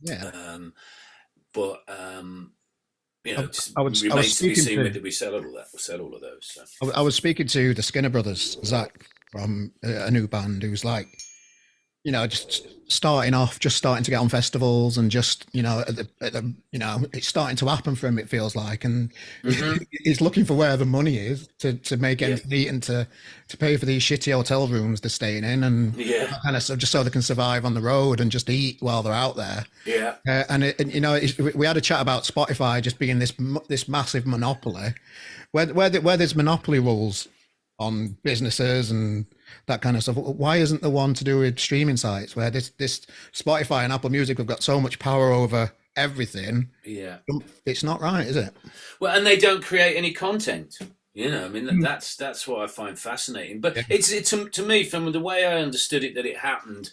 Yeah. But I, just I was remains to be speaking seen to whether we sell all that. We'll sell all of those. So. I was speaking to the Skinner brothers, Zach from a new band, who's like, just starting off, just starting to get on festivals, and just it's starting to happen for him. It feels like, and Mm-hmm. he's looking for where the money is to make Yeah, ends meet and to pay for these shitty hotel rooms they're staying in, and all yeah, that kind of stuff, just so they can survive on the road and just eat while they're out there. yeah. We had a chat about Spotify just being this massive monopoly, where there's monopoly rules on businesses and that kind of stuff. Why isn't there one to do with streaming sites where this Spotify and Apple Music have got so much power over everything? Yeah. It's not right, is it? Well, and they don't create any content. I mean Mm. that's what I find fascinating. But Yeah, it's to me, from the way I understood it, that it happened,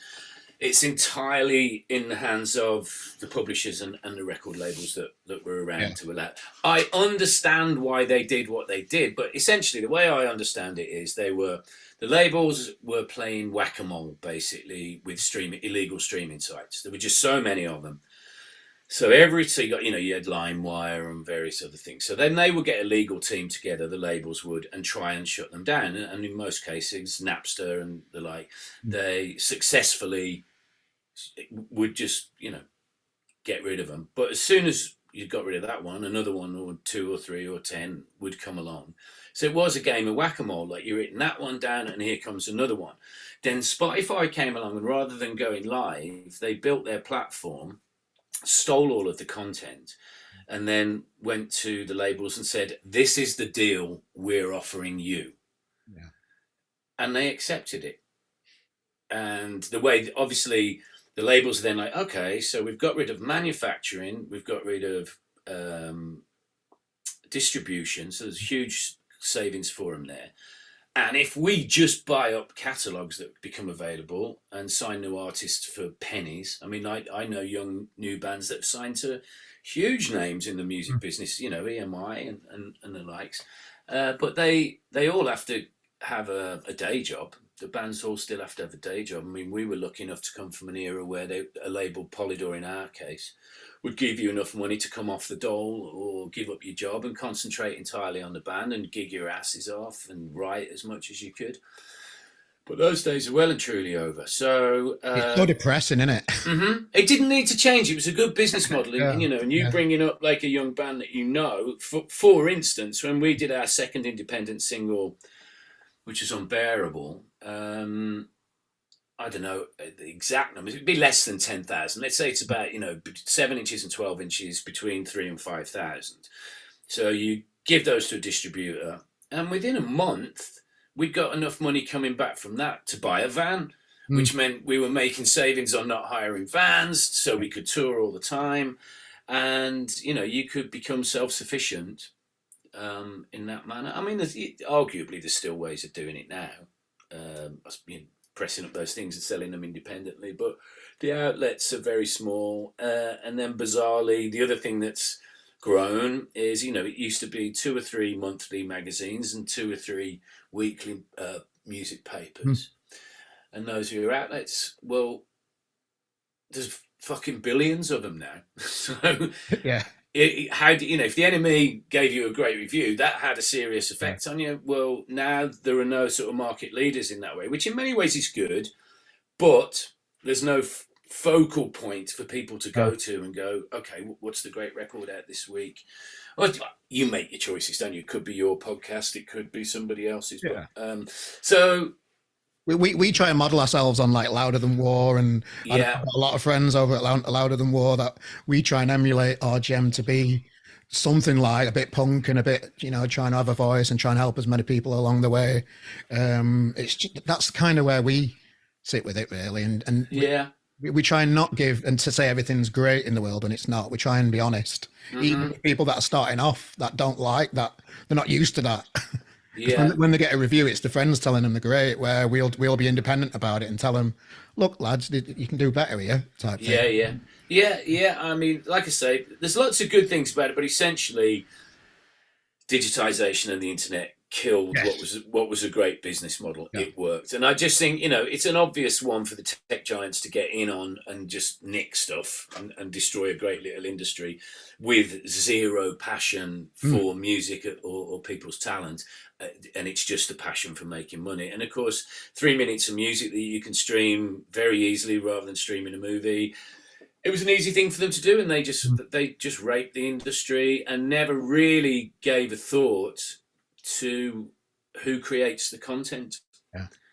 it's entirely in the hands of the publishers and the record labels that were yeah, around to allow. I understand why they did what they did, but essentially the way I understand it is the labels were playing whack-a-mole basically with illegal streaming sites. There were just so many of them. So so you had LimeWire and various other things. So then they would get a legal team together, the labels would, and try and shut them down. And in most cases, Napster and the like, they successfully would just get rid of them. But as soon as you got rid of that one, another one or two or three or 10 would come along. So it was a game of whack-a-mole. Like, you're hitting that one down, and here comes another one. Then Spotify came along, and rather than going live, they built their platform, stole all of the content, and then went to the labels and said, "This is the deal we're offering you," yeah, and they accepted it. And the way, obviously, the labels are then like, okay, so we've got rid of manufacturing, we've got rid of distribution, so there's huge savings for them there. And if we just buy up catalogs that become available and sign new artists for pennies, I mean, I know young new bands that have signed to huge names in the music business, EMI and the likes. But they all have to have a day job. The bands all still have to have a day job. I mean, we were lucky enough to come from an era where a label, Polydor in our case, would give you enough money to come off the dole or give up your job and concentrate entirely on the band and gig your asses off and write as much as you could. But those days are well and truly over. So it's so depressing, isn't it? it didn't need to change. It was a good business model, and Yeah, and you yeah, bringing up like a young band that for instance, when we did our second independent single, which was Unbearable. I don't know the exact numbers. It'd be less than 10,000. Let's say it's about 7 inches and 12 inches, between 3 and 5,000. So you give those to a distributor, and within a month, we got enough money coming back from that to buy a van, mm, which meant we were making savings on not hiring vans, so we could tour all the time, and you could become self-sufficient in that manner. I mean, arguably there's still ways of doing it now. Pressing up those things and selling them independently, but the outlets are very small. And then bizarrely, the other thing that's grown is, it used to be 2 or 3 monthly magazines and 2 or 3 weekly music mm, papers, and those are your outlets. Well, there's fucking billions of them now. So yeah, how do if the enemy gave you a great review, that had a serious yeah, effect on you. Well, now there are no sort of market leaders in that way, which in many ways is good, but there's no focal point for people to uh, go to and go, okay, what's the great record out this week? Well, you make your choices, don't you? It could be your podcast, it could be somebody else's, but yeah. so We try and model ourselves on like Louder Than War, and I've yeah, got a lot of friends over at Louder Than War that we try and emulate our gem to be something like a bit punk and a bit, trying to have a voice and try and help as many people along the way. That's kind of where we sit with it, really, and yeah, we try and not give and to say everything's great in the world when it's not. We try and be honest, even mm-hmm, with people that are starting off that don't like that, they're not used to that. Because yeah. when they get a review, it's the friends telling them they're great, where we'll be independent about it and tell them, look, lads, you can do better here, type Yeah, thing. yeah, yeah. I mean, like I say, there's lots of good things about it, but essentially, digitization and the internet killed Yes. what was a great business model. Yeah. It worked, and I just think, you know, it's an obvious one for the tech giants to get in on and just nick stuff and destroy a great little industry with zero passion Mm. for music or people's talent, and it's just a passion for making money. And of course, 3 minutes of music that you can stream very easily rather than streaming a movie. It was an easy thing for them to do, and they just raped the industry and never really gave a thought to who creates the content. Yeah.